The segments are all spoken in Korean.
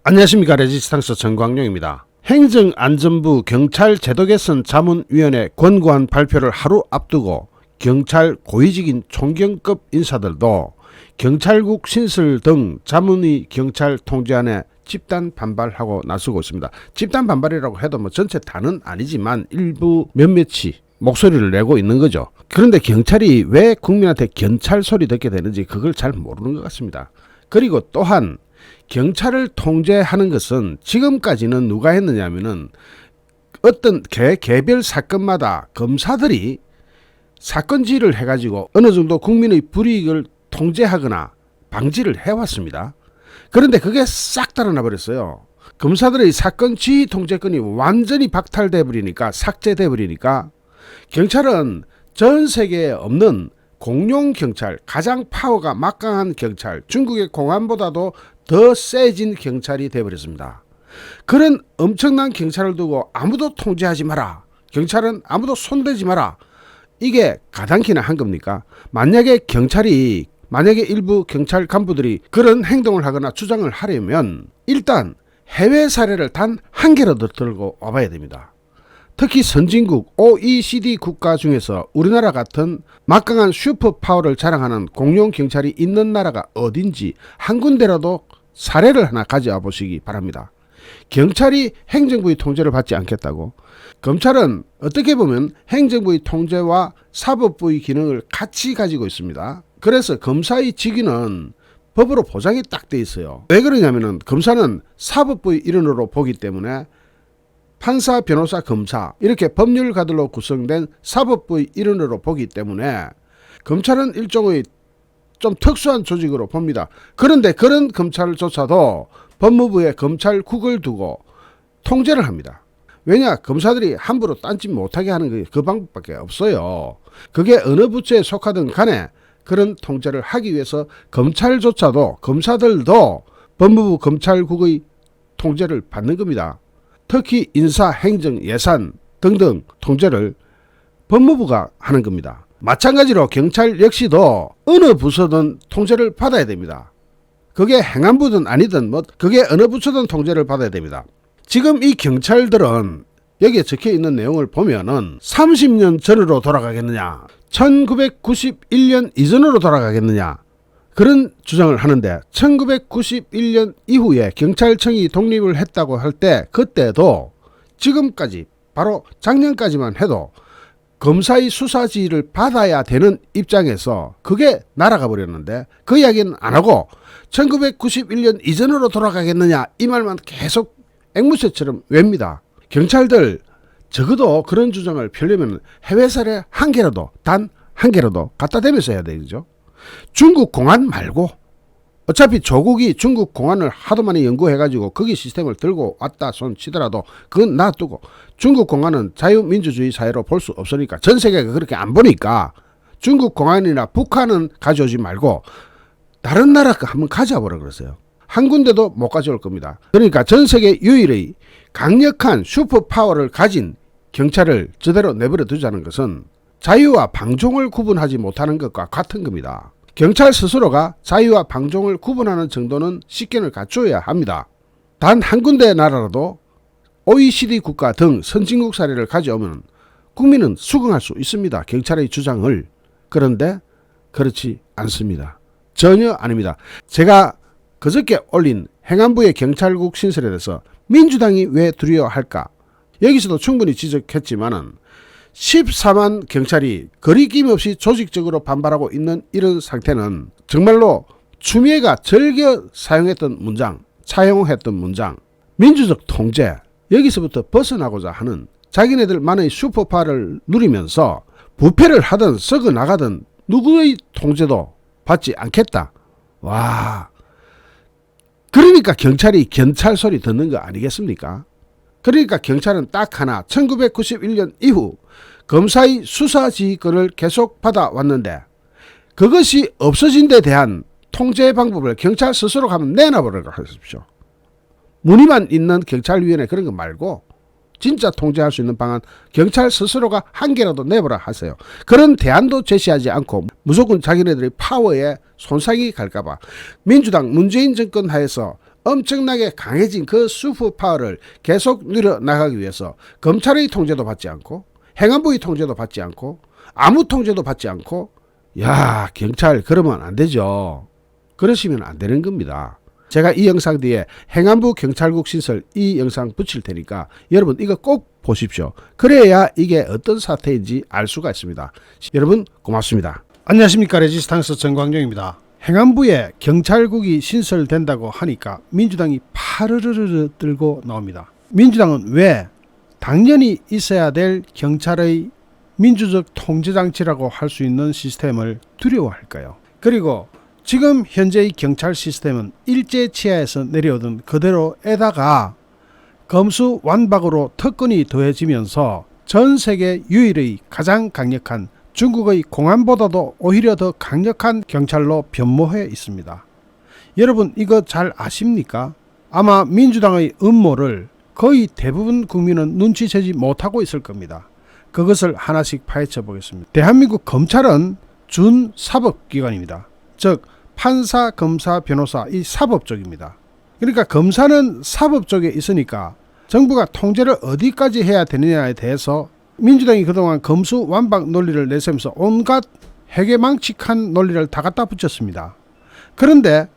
안녕하십니까. 레지스탕스 정광용입니다. 행정안전부 경찰 제도 개선 자문위원회 권고안 발표를 하루 앞두고 경찰 고위직인 총경급 인사들도 경찰국 신설 등 자문위 경찰 통제안에 집단 반발하고 나서고 있습니다. 집단 반발이라고 해도 전체 다는 아니지만 일부 몇몇이 목소리를 내고 있는 거죠. 그런데 경찰이 왜 국민한테 경찰 소리 듣게 되는지 그걸 잘 모르는 것 같습니다. 그리고 또한 경찰을 통제하는 것은 지금까지는 누가 했느냐면은 어떤 개별 사건마다 검사들이 사건지휘를 해가지고 어느 정도 국민의 불이익을 통제하거나 방지를 해왔습니다. 그런데 그게 싹 달아나 버렸어요. 검사들의 사건 지휘 통제권이 완전히 박탈돼 버리니까, 삭제돼 버리니까 경찰은 전 세계에 없는 공룡 경찰, 가장 파워가 막강한 경찰, 중국의 공안보다도 더 세진 경찰이 되어버렸습니다. 그런 엄청난 경찰을 두고 아무도 통제하지 마라, 경찰은 아무도 손대지 마라, 이게 가당키나 한 겁니까? 만약에 일부 경찰 간부들이 그런 행동을 하거나 주장을 하려면 일단 해외 사례를 단 한 개라도 들고 와봐야 됩니다. 특히 선진국 OECD 국가 중에서 우리나라 같은 막강한 슈퍼파워를 자랑하는 공룡 경찰이 있는 나라가 어딘지 한 군데라도 사례를 하나 가져와 보시기 바랍니다. 경찰이 행정부의 통제를 받지 않겠다고? 검찰은 어떻게 보면 행정부의 통제와 사법부의 기능을 같이 가지고 있습니다. 그래서 검사의 직위는 법으로 보장이 딱 돼 있어요. 왜 그러냐면은 검사는 사법부의 일원으로 보기 때문에 판사, 변호사, 검사 이렇게 법률가들로 구성된 사법부의 일원으로 보기 때문에 검찰은 일종의 좀 특수한 조직으로 봅니다. 그런데 그런 검찰조차도 법무부에 검찰국을 두고 통제를 합니다. 왜냐? 검사들이 함부로 딴짓 못하게 하는 게 그 방법밖에 없어요. 그게 어느 부처에 속하든 간에 그런 통제를 하기 위해서 검찰조차도, 검사들도 법무부 검찰국의 통제를 받는 겁니다. 특히 인사, 행정, 예산 등등 통제를 법무부가 하는 겁니다. 마찬가지로 경찰 역시도 어느 부서든 통제를 받아야 됩니다. 그게 행안부든 아니든 그게 어느 부서든 통제를 받아야 됩니다. 지금 이 경찰들은 여기에 적혀 있는 내용을 보면은 30년 전으로 돌아가겠느냐, 1991년 이전으로 돌아가겠느냐, 그런 주장을 하는데 1991년 이후에 경찰청이 독립을 했다고 할 때 그때도 지금까지 바로 작년까지만 해도 검사의 수사지휘를 받아야 되는 입장에서 그게 날아가 버렸는데 그 이야기는 안 하고 1991년 이전으로 돌아가겠느냐 이 말만 계속 앵무새처럼 웹니다. 경찰들 적어도 그런 주장을 펴려면 해외 사례 한 개라도, 단 한 개라도 갖다 대면서 해야 되죠. 중국 공안 말고, 어차피 조국이 중국 공안을 하도 많이 연구해가지고 거기 시스템을 들고 왔다 손 치더라도 그건 놔두고, 중국 공안은 자유민주주의 사회로 볼 수 없으니까, 전 세계가 그렇게 안 보니까 중국 공안이나 북한은 가져오지 말고 다른 나라 거 한번 가져와 보라 그러세요. 한 군데도 못 가져올 겁니다. 그러니까 전 세계 유일의 강력한 슈퍼파워를 가진 경찰을 저대로 내버려 두자는 것은 자유와 방종을 구분하지 못하는 것과 같은 겁니다. 경찰 스스로가 자유와 방종을 구분하는 정도는 식견을 갖춰야 합니다. 단 한 군데의 나라라도 OECD 국가 등 선진국 사례를 가져오면 국민은 수긍할 수 있습니다. 경찰의 주장을. 그런데 그렇지 않습니다. 전혀 아닙니다. 제가 그저께 올린 행안부의 경찰국 신설에 대해서 민주당이 왜 두려워할까? 여기서도 충분히 지적했지만은 14만 경찰이 거리낌 없이 조직적으로 반발하고 있는 이런 상태는 정말로 추미애가 즐겨 사용했던 문장, 민주적 통제, 여기서부터 벗어나고자 하는 자기네들만의 슈퍼파워를 누리면서 부패를 하든 썩어 나가든 누구의 통제도 받지 않겠다. 와, 그러니까 경찰이 경찰 소리 듣는 거 아니겠습니까? 그러니까 경찰은 딱 하나, 1991년 이후 검사의 수사지휘권을 계속 받아왔는데 그것이 없어진 데 대한 통제 방법을 경찰 스스로가 한번 내놔보라고 하십시오. 문의만 있는 경찰위원회 그런 거 말고 진짜 통제할 수 있는 방안 경찰 스스로가 한 개라도 내보라 하세요. 그런 대안도 제시하지 않고 무조건 자기네들의 파워에 손상이 갈까봐 민주당 문재인 정권 하에서 엄청나게 강해진 그 슈퍼파워를 계속 누려나가기 위해서 검찰의 통제도 받지 않고 행안부의 통제도 받지 않고 아무 통제도 받지 않고 야 경찰 그러면 안 되죠. 그러시면 안 되는 겁니다. 제가 이 영상 뒤에 행안부 경찰국 신설 이 영상 붙일 테니까 여러분 이거 꼭 보십시오. 그래야 이게 어떤 사태인지 알 수가 있습니다. 여러분 고맙습니다. 안녕하십니까. 레지스탕스 정광용입니다. 행안부에 경찰국이 신설된다고 하니까 민주당이 파르르르 들고 나옵니다. 민주당은 왜 당연히 있어야 될 경찰의 민주적 통제장치라고 할 수 있는 시스템을 두려워할까요? 그리고 지금 현재의 경찰 시스템은 일제치하에서 내려오던 그대로에다가 검수완박으로 특권이 더해지면서 전 세계 유일의 가장 강력한 중국의 공안보다도 오히려 더 강력한 경찰로 변모해 있습니다. 여러분 이거 잘 아십니까? 아마 민주당의 음모를 거의 대부분 국민은 눈치채지 못하고 있을 겁니다. 그것을 하나씩 파헤쳐 보겠습니다. 대한민국 검찰은 준사법기관입니다. 즉 판사, 검사, 변호사 이 사법 쪽입니다. 그러니까 검사는 사법 쪽에 있으니까 정부가 통제를 어디까지 해야 되느냐에 대해서 민주당이 그동안 검수완박 논리를 내세우면서 온갖 해괴망측한 논리를 다 갖다 붙였습니다. 그런데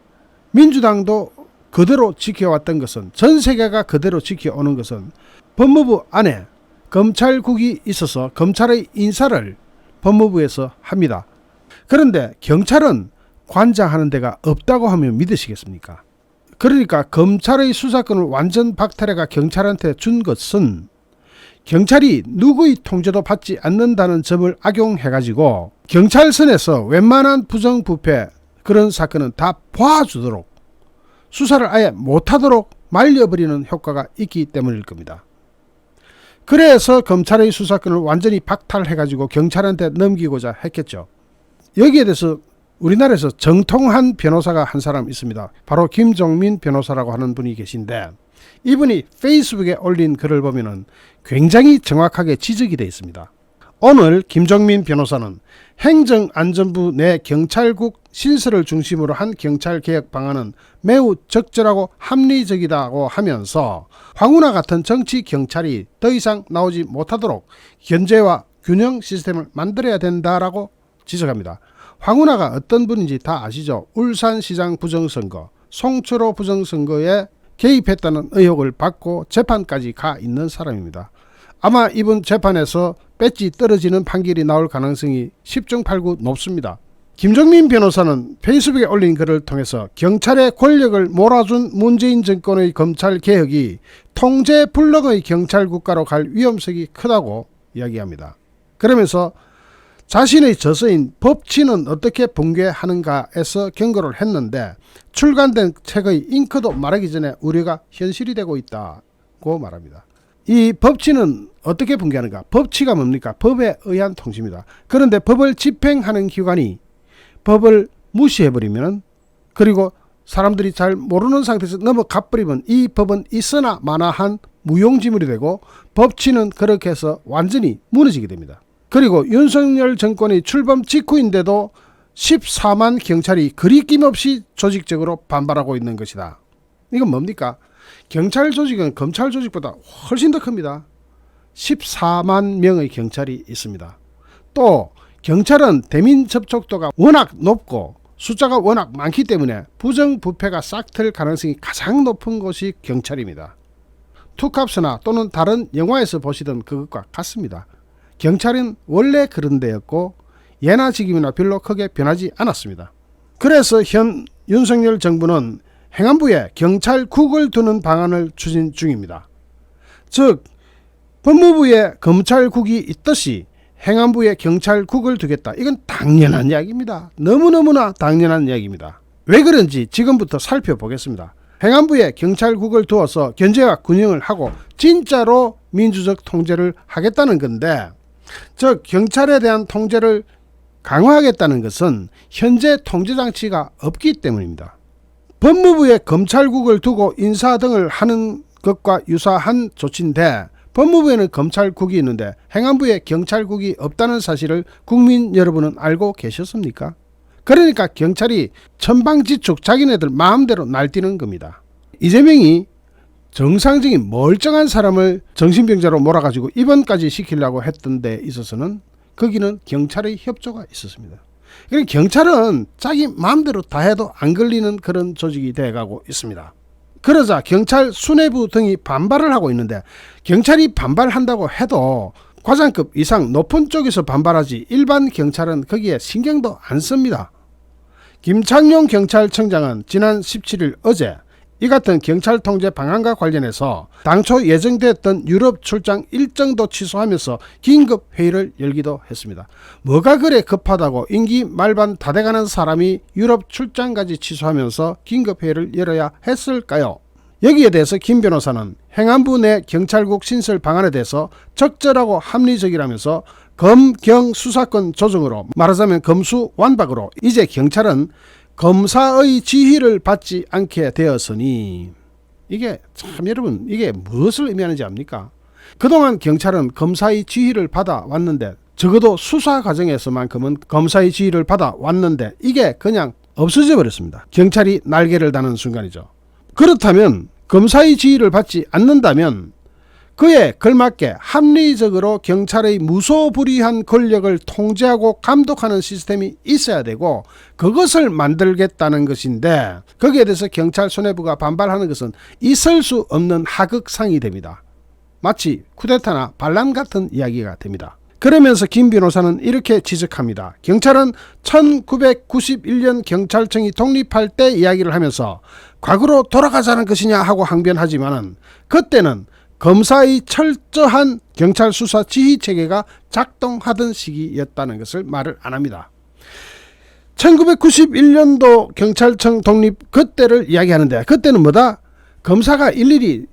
민주당도 그대로 지켜왔던 것은 전 세계가 그대로 지켜오는 것은 법무부 안에 검찰국이 있어서 검찰의 인사를 법무부에서 합니다. 그런데 경찰은 관장하는 데가 없다고 하면 믿으시겠습니까? 그러니까 검찰의 수사권을 완전 박탈해가 경찰한테 준 것은 경찰이 누구의 통제도 받지 않는다는 점을 악용해가지고 경찰선에서 웬만한 부정부패 그런 사건은 다 봐주도록 수사를 아예 못하도록 말려버리는 효과가 있기 때문일 겁니다. 그래서 검찰의 수사권을 완전히 박탈해가지고 경찰한테 넘기고자 했겠죠. 여기에 대해서 우리나라에서 정통한 변호사가 한 사람 있습니다. 바로 김종민 변호사라고 하는 분이 계신데 이분이 페이스북에 올린 글을 보면은 굉장히 정확하게 지적이 되어 있습니다. 오늘 김종민 변호사는 행정안전부 내 경찰국 신설을 중심으로 한 경찰개혁 방안은 매우 적절하고 합리적이다고 하면서 황운하 같은 정치 경찰이 더 이상 나오지 못하도록 견제와 균형 시스템을 만들어야 된다라고 지적합니다. 황운하가 어떤 분인지 다 아시죠? 울산시장 부정선거, 송철호 부정선거에 개입했다는 의혹을 받고 재판까지 가 있는 사람입니다. 아마 이번 재판에서 배지 떨어지는 판결이 나올 가능성이 10중 8구 높습니다. 김종민 변호사는 페이스북에 올린 글을 통해서 경찰의 권력을 몰아준 문재인 정권의 검찰개혁이 통제 불능의 경찰국가로 갈 위험성이 크다고 이야기합니다. 그러면서 자신의 저서인 법치는 어떻게 붕괴하는가에서 경고를 했는데 출간된 책의 잉크도 마르기 전에 우려가 현실이 되고 있다고 말합니다. 이 법치는 어떻게 붕괴하는가? 법치가 뭡니까? 법에 의한 통치입니다. 그런데 법을 집행하는 기관이 법을 무시해버리면 그리고 사람들이 잘 모르는 상태에서 넘어가 버리면 이 법은 있으나 마나한 무용지물이 되고 법치는 그렇게 해서 완전히 무너지게 됩니다. 그리고 윤석열 정권의 출범 직후인데도 14만 경찰이 그리 낌없이 조직적으로 반발하고 있는 것이다. 이건 뭡니까? 경찰 조직은 검찰 조직보다 훨씬 더 큽니다. 14만 명의 경찰이 있습니다. 또 경찰은 대민 접촉도가 워낙 높고 숫자가 워낙 많기 때문에 부정부패가 싹틀 가능성이 가장 높은 곳이 경찰입니다. 투캅스나 또는 다른 영화에서 보시던 그것과 같습니다. 경찰은 원래 그런 데였고 예나 지금이나 별로 크게 변하지 않았습니다. 그래서 현 윤석열 정부는 행안부에 경찰국을 두는 방안을 추진 중입니다. 즉 법무부에 검찰국이 있듯이 행안부에 경찰국을 두겠다. 이건 당연한 이야기입니다. 너무너무나 당연한 이야기입니다. 왜 그런지 지금부터 살펴보겠습니다. 행안부에 경찰국을 두어서 견제와 균형을 하고 진짜로 민주적 통제를 하겠다는 건데 즉 경찰에 대한 통제를 강화하겠다는 것은 현재 통제장치가 없기 때문입니다. 법무부에 검찰국을 두고 인사 등을 하는 것과 유사한 조치인데 법무부에는 검찰국이 있는데 행안부에 경찰국이 없다는 사실을 국민 여러분은 알고 계셨습니까? 그러니까 경찰이 천방지축 자기네들 마음대로 날뛰는 겁니다. 이재명이 정상적인 멀쩡한 사람을 정신병자로 몰아가지고 입원까지 시키려고 했던 데 있어서는 거기는 경찰의 협조가 있었습니다. 그러니까 경찰은 자기 마음대로 다 해도 안 걸리는 그런 조직이 돼가고 있습니다. 그러자 경찰 수뇌부 등이 반발을 하고 있는데, 경찰이 반발한다고 해도 과장급 이상 높은 쪽에서 반발하지 일반 경찰은 거기에 신경도 안 씁니다. 김창룡 경찰청장은 지난 17일 어제 이 같은 경찰 통제 방안과 관련해서 당초 예정됐던 유럽 출장 일정도 취소하면서 긴급 회의를 열기도 했습니다. 뭐가 그래 급하다고 임기 말반 다 돼가는 사람이 유럽 출장까지 취소하면서 긴급 회의를 열어야 했을까요? 여기에 대해서 김 변호사는 행안부 내 경찰국 신설 방안에 대해서 적절하고 합리적이라면서 검경 수사권 조정으로, 말하자면 검수완박으로 이제 경찰은 검사의 지휘를 받지 않게 되었으니, 이게 참 여러분 이게 무엇을 의미하는지 압니까? 그동안 경찰은 검사의 지휘를 받아왔는데, 적어도 수사 과정에서만큼은 검사의 지휘를 받아왔는데 이게 그냥 없어져 버렸습니다. 경찰이 날개를 다는 순간이죠. 그렇다면 검사의 지휘를 받지 않는다면 그에 걸맞게 합리적으로 경찰의 무소불위한 권력을 통제하고 감독하는 시스템이 있어야 되고, 그것을 만들겠다는 것인데 거기에 대해서 경찰 수뇌부가 반발하는 것은 있을 수 없는 하극상이 됩니다. 마치 쿠데타나 반란 같은 이야기가 됩니다. 그러면서 김 변호사는 이렇게 지적합니다. 경찰은 1991년 경찰청이 독립할 때 이야기를 하면서 과거로 돌아가자는 것이냐 하고 항변하지만은, 그때는 검사의 철저한 경찰 수사 지휘 체계가 작동하던 시기였다는 것을 말을 안 합니다. 1991년도 경찰청 독립 그때를 이야기하는데, 그때는 뭐다? 검사가 일일이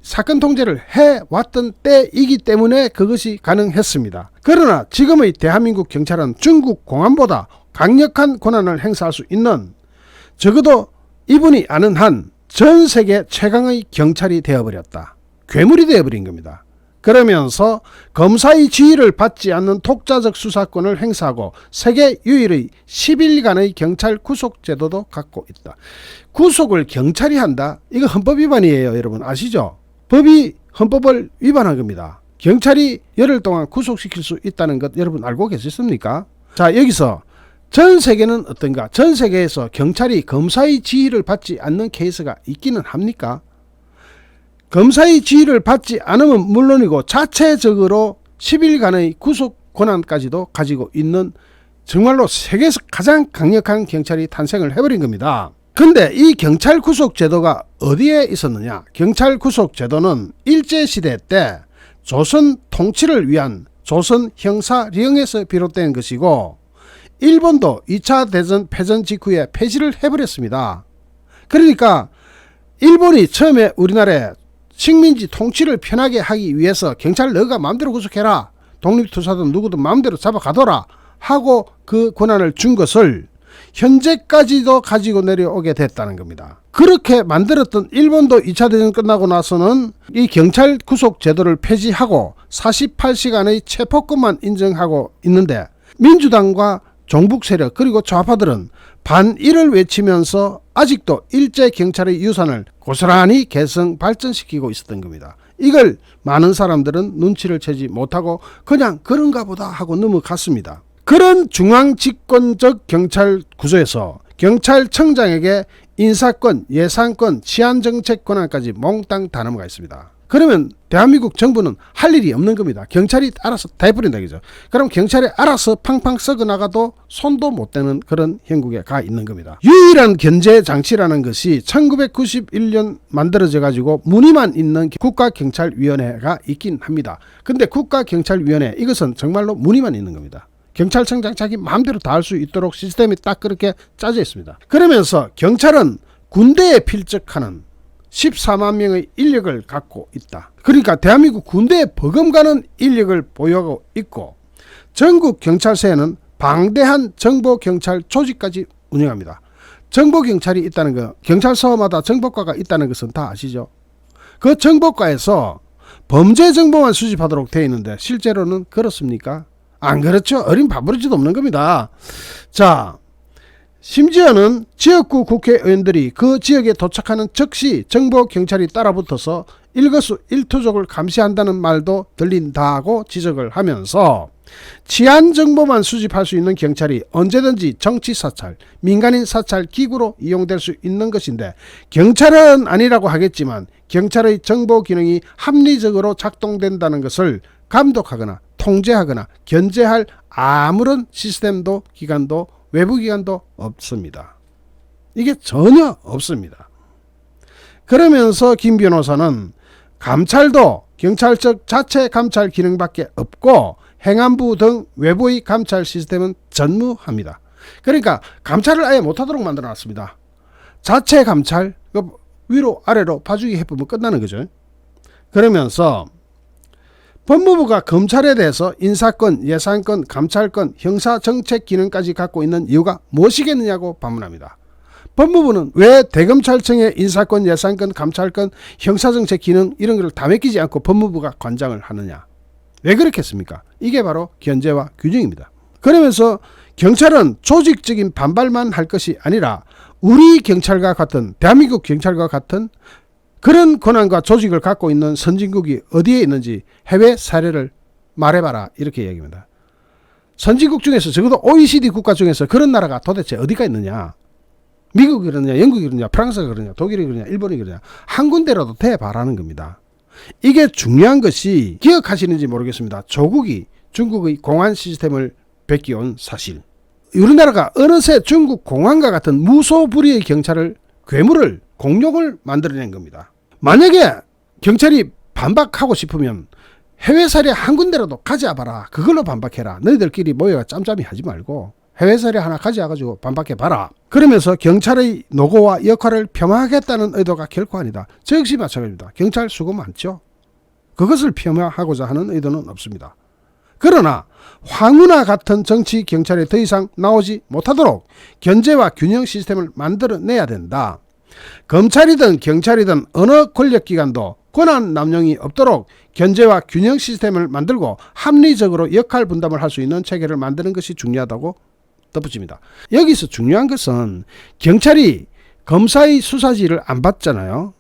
사건 통제를 해왔던 때이기 때문에 그것이 가능했습니다. 그러나 지금의 대한민국 경찰은 중국 공안보다 강력한 권한을 행사할 수 있는, 적어도 이분이 아는 한 전 세계 최강의 경찰이 되어버렸다. 괴물이 되어버린 겁니다. 그러면서 검사의 지휘를 받지 않는 독자적 수사권을 행사하고 세계 유일의 10일간의 경찰 구속 제도도 갖고 있다. 구속을 경찰이 한다? 이거 헌법 위반이에요. 여러분 아시죠? 법이 헌법을 위반한 겁니다. 경찰이 열흘 동안 구속시킬 수 있다는 것 여러분 알고 계셨습니까? 자, 여기서 전 세계는 어떤가? 전 세계에서 경찰이 검사의 지휘를 받지 않는 케이스가 있기는 합니까? 검사의 지휘를 받지 않으면 물론이고 자체적으로 10일간의 구속 권한까지도 가지고 있는 정말로 세계에서 가장 강력한 경찰이 탄생을 해버린 겁니다. 근데 이 경찰 구속 제도가 어디에 있었느냐? 경찰 구속 제도는 일제시대 때 조선 통치를 위한 조선 형사령에서 비롯된 것이고, 일본도 2차 대전 패전 직후에 폐지를 해버렸습니다. 그러니까 일본이 처음에 우리나라에 식민지 통치를 편하게 하기 위해서 경찰 너가 마음대로 구속해라, 독립투사든 누구든 마음대로 잡아가더라 하고 그 권한을 준 것을 현재까지도 가지고 내려오게 됐다는 겁니다. 그렇게 만들었던 일본도 2차 대전 끝나고 나서는 이 경찰 구속 제도를 폐지하고 48시간의 체포권만 인정하고 있는데, 민주당과 종북 세력 그리고 좌파들은 반일을 외치면서 아직도 일제 경찰의 유산을 고스란히 계승 발전시키고 있었던 겁니다. 이걸 많은 사람들은 눈치를 채지 못하고 그냥 그런가 보다 하고 넘어갔습니다. 그런 중앙집권적 경찰 구조에서 경찰청장에게 인사권, 예산권, 치안정책 권한까지 몽땅 다 넘어가 있습니다. 그러면 대한민국 정부는 할 일이 없는 겁니다. 경찰이 알아서 다 해버린다 그죠. 그럼 경찰이 알아서 팡팡 썩어 나가도 손도 못 대는 그런 형국에 가 있는 겁니다. 유일한 견제 장치라는 것이 1991년 만들어져 가지고 문의만 있는 국가경찰위원회가 있긴 합니다. 근데 국가경찰위원회 이것은 정말로 문의만 있는 겁니다. 경찰청장 자기 마음대로 다 할 수 있도록 시스템이 딱 그렇게 짜져 있습니다. 그러면서 경찰은 군대에 필적하는 14만 명의 인력을 갖고 있다. 그러니까 대한민국 군대에 버금가는 인력을 보유하고 있고, 전국 경찰서에는 방대한 정보경찰 조직까지 운영합니다. 정보경찰이 있다는 거, 경찰서마다 정보과가 있다는 것은 다 아시죠? 그 정보과에서 범죄 정보만 수집하도록 되어 있는데 실제로는 그렇습니까? 안 그렇죠. 어린 밥버릇지도 없는 겁니다. 자, 심지어는 지역구 국회의원들이 그 지역에 도착하는 즉시 정보 경찰이 따라붙어서 일거수일투족을 감시한다는 말도 들린다고 지적을 하면서 치안 정보만 수집할 수 있는 경찰이 언제든지 정치 사찰, 민간인 사찰 기구로 이용될 수 있는 것인데, 경찰은 아니라고 하겠지만 경찰의 정보 기능이 합리적으로 작동된다는 것을 감독하거나 통제하거나 견제할 아무런 시스템도 기관도 외부 기관도 없습니다. 이게 전혀 없습니다. 그러면서 김 변호사는 감찰도 경찰 적 자체 감찰 기능밖에 없고 행안부 등 외부의 감찰 시스템은 전무합니다. 그러니까 감찰을 아예 못하도록 만들어놨습니다. 자체 감찰, 위로 아래로 봐주기 해보면 끝나는 거죠. 그러면서 법무부가 검찰에 대해서 인사권, 예산권, 감찰권, 형사정책 기능까지 갖고 있는 이유가 무엇이겠느냐고 반문합니다. 법무부는 왜 대검찰청의 인사권, 예산권, 감찰권, 형사정책 기능 이런 것을 다 맡기지 않고 법무부가 관장을 하느냐? 왜 그렇겠습니까? 이게 바로 견제와 균형입니다. 그러면서 경찰은 조직적인 반발만 할 것이 아니라 우리 경찰과 같은, 대한민국 경찰과 같은 그런 권한과 조직을 갖고 있는 선진국이 어디에 있는지 해외 사례를 말해봐라, 이렇게 얘기합니다. 선진국 중에서, 적어도 OECD 국가 중에서 그런 나라가 도대체 어디가 있느냐? 미국이 그러냐, 영국이 그러냐, 프랑스가 그러냐, 독일이 그러냐, 일본이 그러냐, 한 군데라도 대바라는 겁니다. 이게 중요한 것이, 기억하시는지 모르겠습니다. 조국이 중국의 공안 시스템을 베끼온 사실. 우리나라가 어느새 중국 공안과 같은 무소불위의 경찰을, 괴물을, 공룡을 만들어낸 겁니다. 만약에 경찰이 반박하고 싶으면 해외 사례 한 군데라도 가져와봐라. 그걸로 반박해라. 너희들끼리 모여가 짬짬이 하지 말고 해외 사례 하나 가져와가지고 반박해봐라. 그러면서 경찰의 노고와 역할을 폄하하겠다는 의도가 결코 아니다. 저 역시 마찬가지입니다. 경찰 수고 많죠. 그것을 폄하하고자 하는 의도는 없습니다. 그러나 황운하 같은 정치 경찰이 더 이상 나오지 못하도록 견제와 균형 시스템을 만들어내야 된다. 검찰이든 경찰이든 어느 권력기관도 권한 남용이 없도록 견제와 균형 시스템을 만들고 합리적으로 역할 분담을 할 수 있는 체계를 만드는 것이 중요하다고 덧붙입니다. 여기서 중요한 것은 경찰이 검사의 수사지를 안 받잖아요.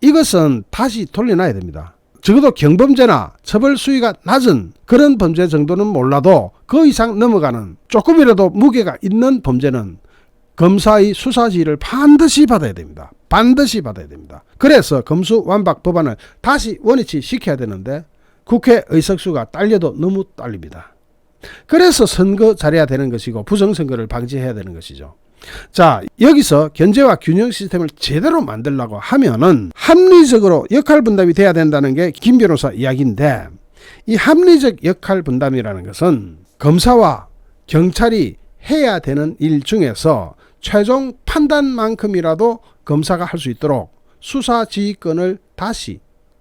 이것은 다시 돌려놔야 됩니다. 적어도 경범죄나 처벌 수위가 낮은 그런 범죄 정도는 몰라도 그 이상 넘어가는 조금이라도 무게가 있는 범죄는 검사의 수사지를 반드시 받아야 됩니다. 반드시 받아야 됩니다. 그래서 검수완박 법안을 다시 원위치 시켜야 되는데 국회 의석수가 딸려도 너무 딸립니다. 그래서 선거 잘해야 되는 것이고 부정선거를 방지해야 되는 것이죠. 자, 여기서 견제와 균형 시스템을 제대로 만들려고 하면은 합리적으로 역할 분담이 돼야 된다는 게 김 변호사 이야기인데, 이 합리적 역할 분담이라는 것은 검사와 경찰이 해야 되는 일 중에서 최종 판단만큼이라도 검사가 할 수 있도록 수사 지휘권을 다시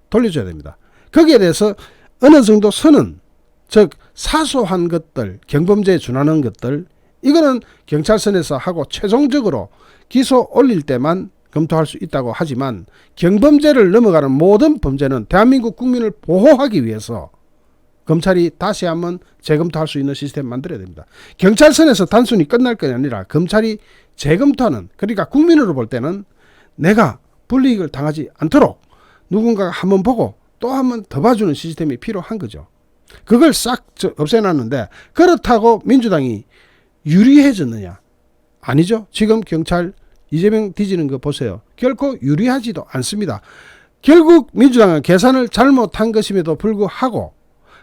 돌려줘야 됩니다. 거기에 대해서 어느 정도 선은, 즉 사소한 것들, 경범죄에 준하는 것들, 이거는 경찰선에서 하고 최종적으로 기소 올릴 때만 검토할 수 있다고 하지만 경범죄를 넘어가는 모든 범죄는 대한민국 국민을 보호하기 위해서 검찰이 다시 한번 재검토할 수 있는 시스템 만들어야 됩니다. 경찰선에서 단순히 끝날 것이 아니라 검찰이 재검토하는, 그러니까 국민으로 볼 때는 내가 불이익을 당하지 않도록 누군가가 한번 보고 또 한번 더 봐주는 시스템이 필요한 거죠. 그걸 싹 없애놨는데 그렇다고 민주당이 유리해졌느냐? 아니죠. 지금 경찰 이재명 뒤지는 거 보세요. 결코 유리하지도 않습니다. 결국 민주당은 계산을 잘못한 것임에도 불구하고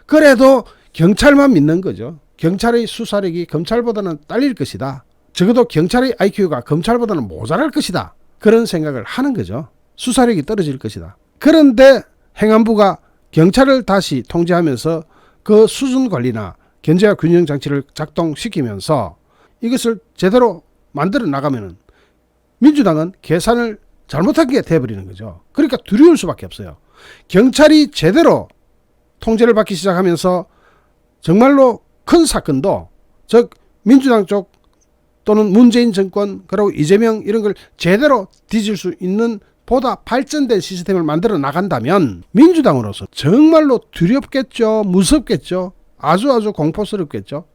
그래도 경찰만 믿는 거죠. 경찰의 수사력이 검찰보다는 딸릴 것이다. 적어도 경찰의 IQ가 검찰보다는 모자랄 것이다. 그런 생각을 하는 거죠. 수사력이 떨어질 것이다. 그런데 행안부가 경찰을 다시 통제하면서 그 수준 관리나 견제와 균형 장치를 작동시키면서 이것을 제대로 만들어 나가면은 민주당은 계산을 잘못한 게 돼버리는 거죠. 그러니까 두려울 수밖에 없어요. 경찰이 제대로 통제를 받기 시작하면서 정말로 큰 사건도, 즉 민주당 쪽 또는 문재인 정권 그리고 이재명 이런 걸 제대로 뒤질 수 있는 보다 발전된 시스템을 만들어 나간다면 민주당으로서 정말로 두렵겠죠. 무섭겠죠. 아주 공포스럽겠죠.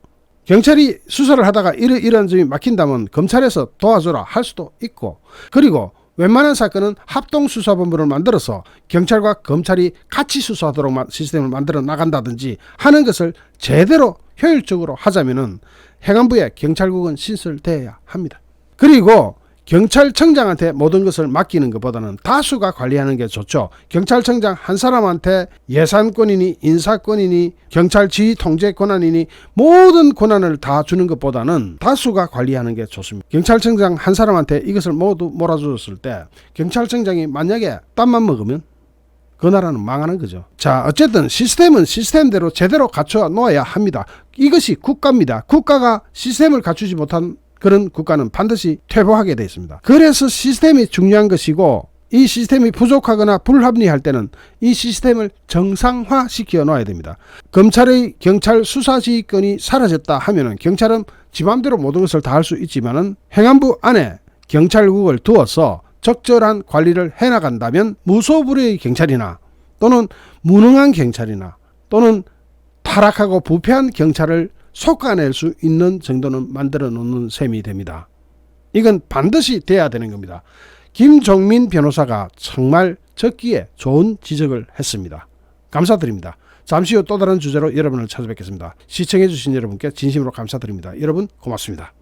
경찰이 수사를 하다가 이런 점이 막힌다면 검찰에서 도와줘라 할 수도 있고, 그리고 웬만한 사건은 합동수사본부를 만들어서 경찰과 검찰이 같이 수사하도록 시스템을 만들어 나간다든지 하는 것을 제대로 효율적으로 하자면은 행안부에 경찰국은 신설돼야 합니다. 그리고 경찰청장한테 모든 것을 맡기는 것보다는 다수가 관리하는 게 좋죠. 경찰청장 한 사람한테 예산권이니 인사권이니 경찰 지휘 통제 권한이니 모든 권한을 다 주는 것보다는 다수가 관리하는 게 좋습니다. 경찰청장 한 사람한테 이것을 모두 몰아주었을 때 경찰청장이 만약에 땀만 먹으면 그 나라는 망하는 거죠. 자, 어쨌든 시스템은 시스템대로 제대로 갖춰 놓아야 합니다. 이것이 국가입니다. 국가가 시스템을 갖추지 못한 그런 국가는 반드시 퇴보하게 되어 있습니다. 그래서 시스템이 중요한 것이고, 이 시스템이 부족하거나 불합리할 때는 이 시스템을 정상화시켜 놓아야 됩니다. 검찰의 경찰 수사지휘권이 사라졌다 하면은 경찰은 지 맘대로 모든 것을 다 할 수 있지만은 행안부 안에 경찰국을 두어서 적절한 관리를 해나간다면 무소불위의 경찰이나 또는 무능한 경찰이나 또는 타락하고 부패한 경찰을 속아낼 수 있는 정도는 만들어 놓는 셈이 됩니다. 이건 반드시 돼야 되는 겁니다. 김종민 변호사가 정말 적기에 좋은 지적을 했습니다. 감사드립니다. 잠시 후 또 다른 주제로 여러분을 찾아뵙겠습니다. 시청해 주신 여러분께 진심으로 감사드립니다. 여러분 고맙습니다.